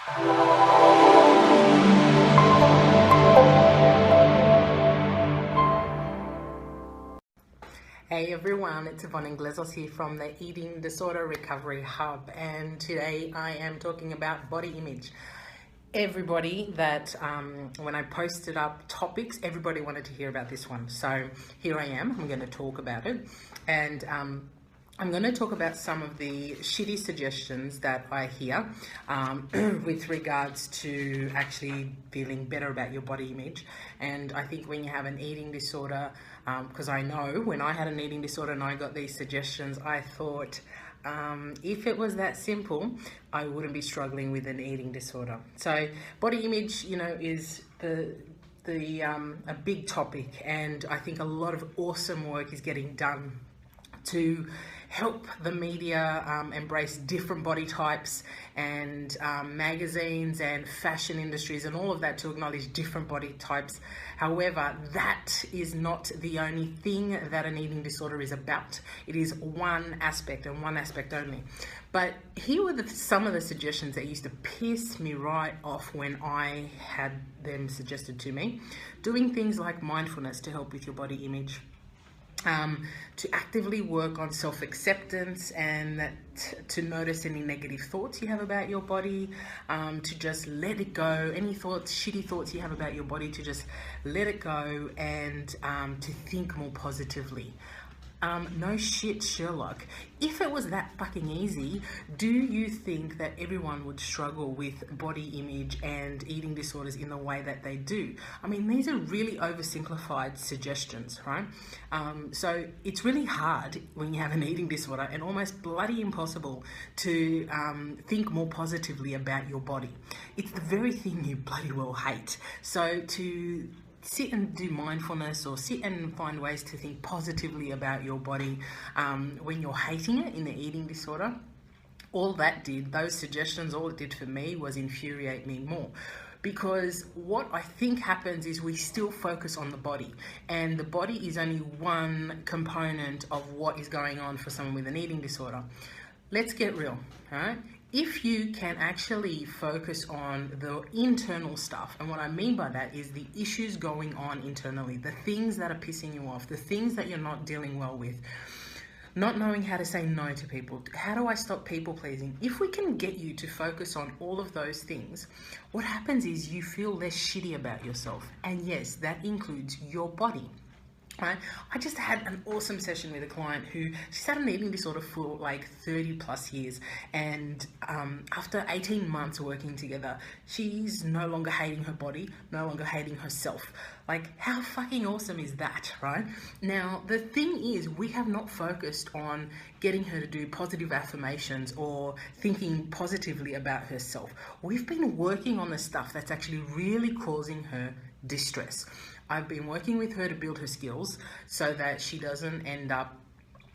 Hey everyone, it's Yvonne Inglesias here from the Eating Disorder Recovery Hub, and today I am talking about body image. Everybody that, when I posted up topics, everybody wanted to hear about this one. So here I am, I'm going to talk about it, and I'm going to talk about some of the shitty suggestions that I hear with regards to actually feeling better about your body image. And I think when you have an eating disorder, because I know when I had an eating disorder and I got these suggestions, I thought, if it was that simple, I wouldn't be struggling with an eating disorder. So body image, is a big topic, and I think a lot of awesome work is getting done to help the media embrace different body types, and magazines and fashion industries and all of that to acknowledge different body types. However, that is not the only thing that an eating disorder is about. It is one aspect and one aspect only. But here were some of the suggestions that used to piss me right off when I had them suggested to me. Doing things like mindfulness to help with your body image. To actively work on self-acceptance and to notice any negative thoughts you have about your body, to just let it go. Any thoughts, shitty thoughts you have about your body, to just let it go, and to think more positively. No shit, Sherlock. If it was that fucking easy, do you think that everyone would struggle with body image and eating disorders in the way that they do? I mean, these are really oversimplified suggestions, right? So it's really hard when you have an eating disorder, and almost bloody impossible to think more positively about your body. It's the very thing you bloody well hate. So to sit and do mindfulness, or sit and find ways to think positively about your body when you're hating it in the eating disorder, those suggestions, all it did for me was infuriate me more. Because what I think happens is we still focus on the body, and the body is only one component of what is going on for someone with an eating disorder. Let's get real, all right? If you can actually focus on the internal stuff, and what I mean by that is the issues going on internally, the things that are pissing you off, the things that you're not dealing well with, not knowing how to say no to people, how do I stop people pleasing? If we can get you to focus on all of those things, what happens is you feel less shitty about yourself. And yes, that includes your body. Right? I just had an awesome session with a client who, she's had an eating disorder for like 30 plus years, and after 18 months working together, she's no longer hating her body, no longer hating herself. Like, how fucking awesome is that, right? Now, the thing is, we have not focused on getting her to do positive affirmations or thinking positively about herself. We've been working on the stuff that's actually really causing her distress. I've been working with her to build her skills so that she doesn't end up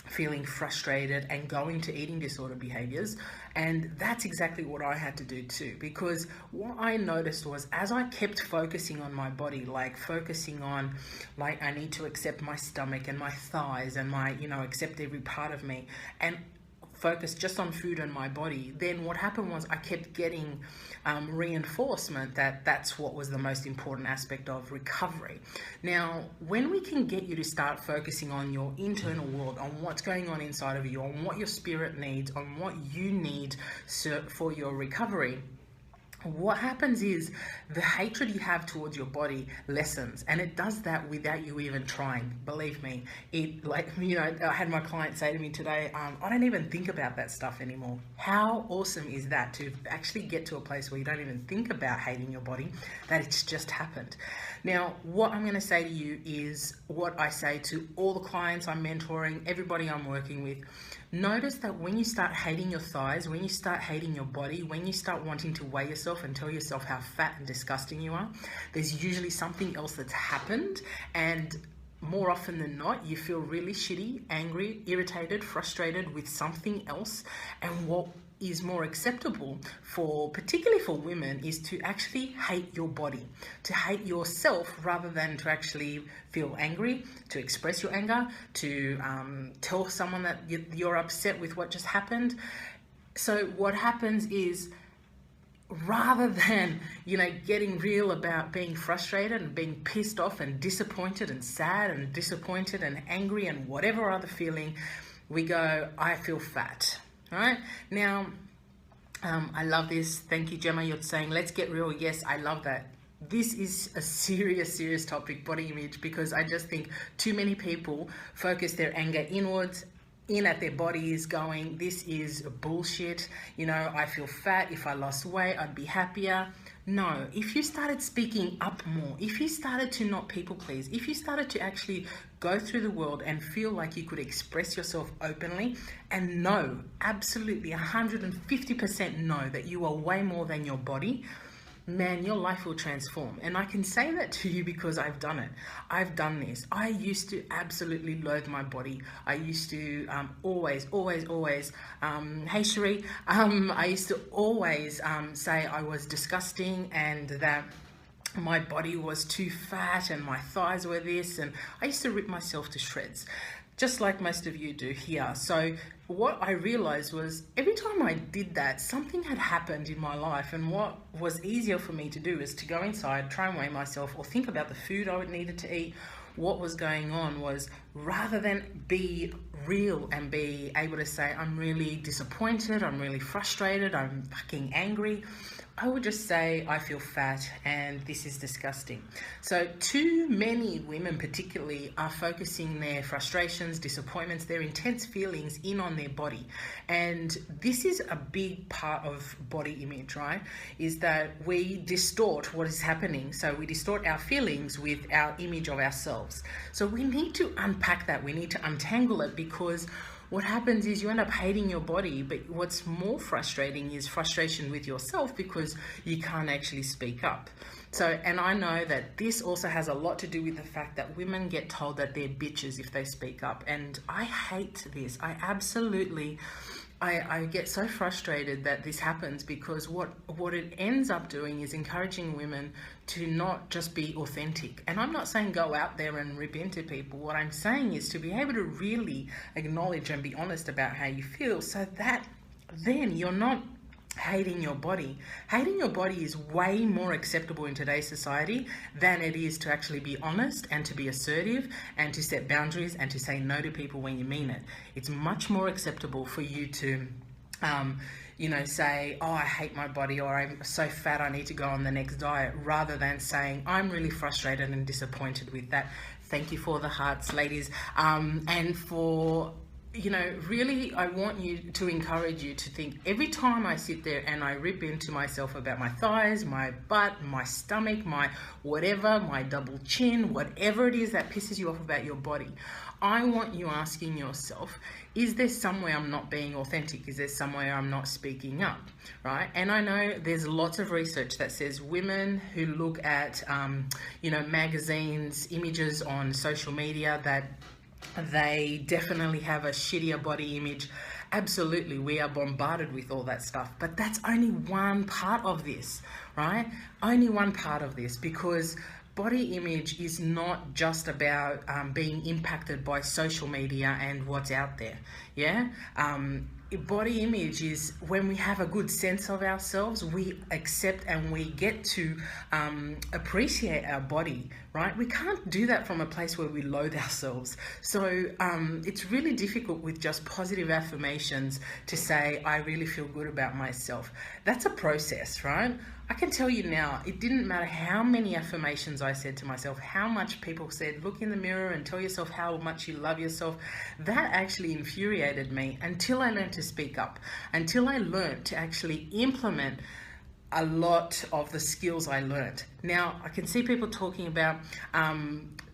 feeling frustrated and going to eating disorder behaviors. And that's exactly what I had to do too, because what I noticed was, as I kept focusing on my body, like focusing on, like, I need to accept my stomach and my thighs and my, accept every part of me, and focus just on food and my body, then what happened was I kept getting reinforcement that that's what was the most important aspect of recovery. Now, when we can get you to start focusing on your internal world, on what's going on inside of you, on what your spirit needs, on what you need for your recovery, what happens is the hatred you have towards your body lessens, and it does that without you even trying. Believe me, I had my client say to me today, I don't even think about that stuff anymore. How awesome is that, to actually get to a place where you don't even think about hating your body, that it's just happened. Now, what I'm going to say to you is what I say to all the clients I'm mentoring, everybody I'm working with. Notice that when you start hating your thighs, when you start hating your body, when you start wanting to weigh yourself and tell yourself how fat and disgusting you are, there's usually something else that's happened, and more often than not, you feel really shitty, angry, irritated, frustrated with something else. And what is more acceptable particularly for women, is to actually hate your body, to hate yourself, rather than to actually feel angry, to express your anger, to tell someone that you're upset with what just happened. So what happens is, rather than, getting real about being frustrated and being pissed off and disappointed and sad and disappointed and angry and whatever other feeling, we go, I feel fat, right? Now, I love this. Thank you, Gemma. You're saying, let's get real. Yes, I love that. This is a serious topic, body image, because I just think too many people focus their anger inwards, in at their bodies, going, this is bullshit. I feel fat. If I lost weight, I'd be happier. No, if you started speaking up more, if you started to not people please, if you started to actually go through the world and feel like you could express yourself openly and know, absolutely 150% know that you are way more than your body, man, your life will transform. And I can say that to you because I've done it. I've done this. I used to absolutely loathe my body. I used to always, hey Cherie, I used to always say I was disgusting and that my body was too fat and my thighs were this, and I used to rip myself to shreds, just like most of you do here. So what I realized was every time I did that, something had happened in my life, and what was easier for me to do is to go inside, try and weigh myself, or think about the food I would needed to eat. What was going on was, rather than be real and be able to say, I'm really disappointed, I'm really frustrated, I'm fucking angry, I would just say, I feel fat and this is disgusting. So too many women particularly are focusing their frustrations, disappointments, their intense feelings in on their body. And this is a big part of body image, right? Is that we distort what is happening. So we distort our feelings with our image of ourselves. So we need to unpack that. We need to untangle it, because what happens is you end up hating your body, but what's more frustrating is frustration with yourself because you can't actually speak up. So, and I know that this also has a lot to do with the fact that women get told that they're bitches if they speak up. And I hate this. I get so frustrated that this happens, because what it ends up doing is encouraging women to not just be authentic. And I'm not saying go out there and rip into people. What I'm saying is to be able to really acknowledge and be honest about how you feel, so that then you're not hating your body. Hating your body is way more acceptable in today's society than it is to actually be honest and to be assertive and to set boundaries and to say no to people when you mean it. It's much more acceptable for you to say, oh, I hate my body, or I'm so fat I need to go on the next diet, rather than saying, I'm really frustrated and disappointed with that. Thank you for the hearts, ladies. And for really, I want you to encourage you to think, every time I sit there and I rip into myself about my thighs, my butt, my stomach, my whatever, my double chin, whatever it is that pisses you off about your body, I want you asking yourself, is there somewhere I'm not being authentic? Is there somewhere I'm not speaking up, right? And I know there's lots of research that says women who look at, magazines, images on social media, that they definitely have a shittier body image. Absolutely, we are bombarded with all that stuff, but that's only one part of this, right? Only one part of this, because body image is not just about being impacted by social media and what's out there. Body image is when we have a good sense of ourselves, we accept and we get to appreciate our body, right? We can't do that from a place where we loathe ourselves. So it's really difficult with just positive affirmations to say, I really feel good about myself. That's a process, right? I can tell you now, it didn't matter how many affirmations I said to myself, how much people said, look in the mirror and tell yourself how much you love yourself. That actually infuriated me until I learned to speak up, until I learned to actually implement a lot of the skills I learned. Now, I can see people talking about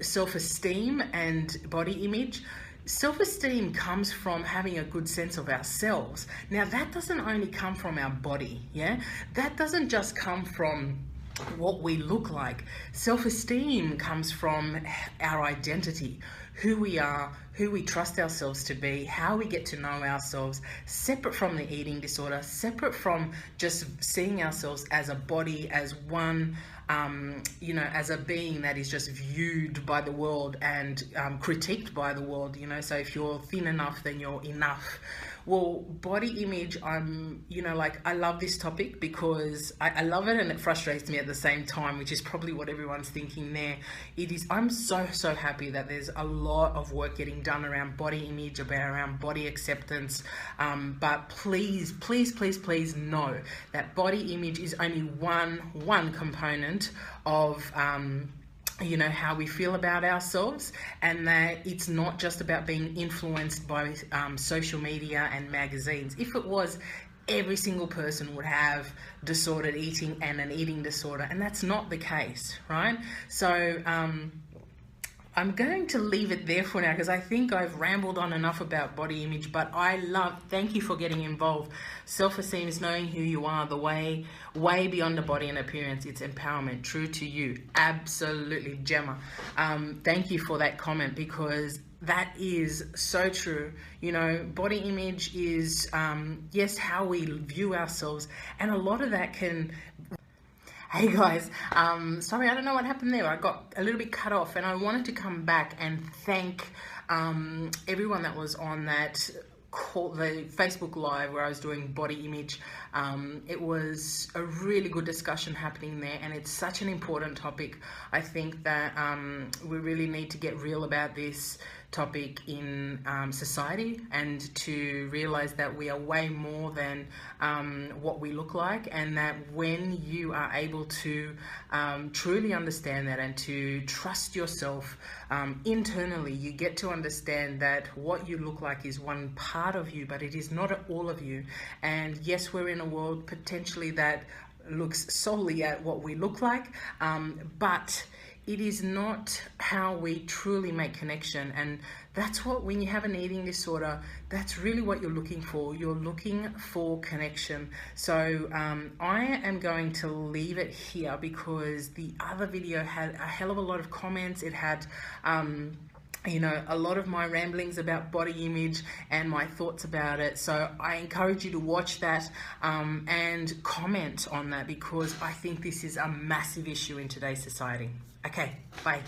self-esteem and body image. Self-esteem comes from having a good sense of ourselves. Now, that doesn't only come from our body, That doesn't just come from what we look like. Self-esteem comes from our identity, who we are, who we trust ourselves to be, how we get to know ourselves, separate from the eating disorder, separate from just seeing ourselves as a body, as one, as a being that is just viewed by the world and critiqued by the world, so if you're thin enough, then you're enough. Well, body image, I love this topic because I love it and it frustrates me at the same time, which is probably what everyone's thinking there. I'm so happy that there's a lot of work getting done around body image, around body acceptance, but please know that body image is only one component of how we feel about ourselves, and that it's not just about being influenced by social media and magazines. If it was, every single person would have disordered eating and an eating disorder, and that's not the case, right? So I'm going to leave it there for now because I think I've rambled on enough about body image, but thank you for getting involved. Self-esteem is knowing who you are, the way beyond the body and appearance. It's empowerment, true to you. Absolutely, Gemma. Thank you for that comment because that is so true. Body image is, yes, how we view ourselves, and a lot of that can... Hey guys, sorry, I don't know what happened there. I got a little bit cut off, and I wanted to come back and thank everyone that was on that call, the Facebook Live where I was doing body image. It was a really good discussion happening there, and it's such an important topic. I think that we really need to get real about this topic in society, and to realize that we are way more than what we look like, and that when you are able to truly understand that and to trust yourself internally, you get to understand that what you look like is one part of you, but it is not all of you. And yes, we're in a world potentially that looks solely at what we look like, but it is not how we truly make connection. And that's what, when you have an eating disorder, that's really what you're looking for. You're looking for connection. So I am going to leave it here because the other video had a hell of a lot of comments. It had a lot of my ramblings about body image and my thoughts about it. So I encourage you to watch that and comment on that, because I think this is a massive issue in today's society. Okay, bye.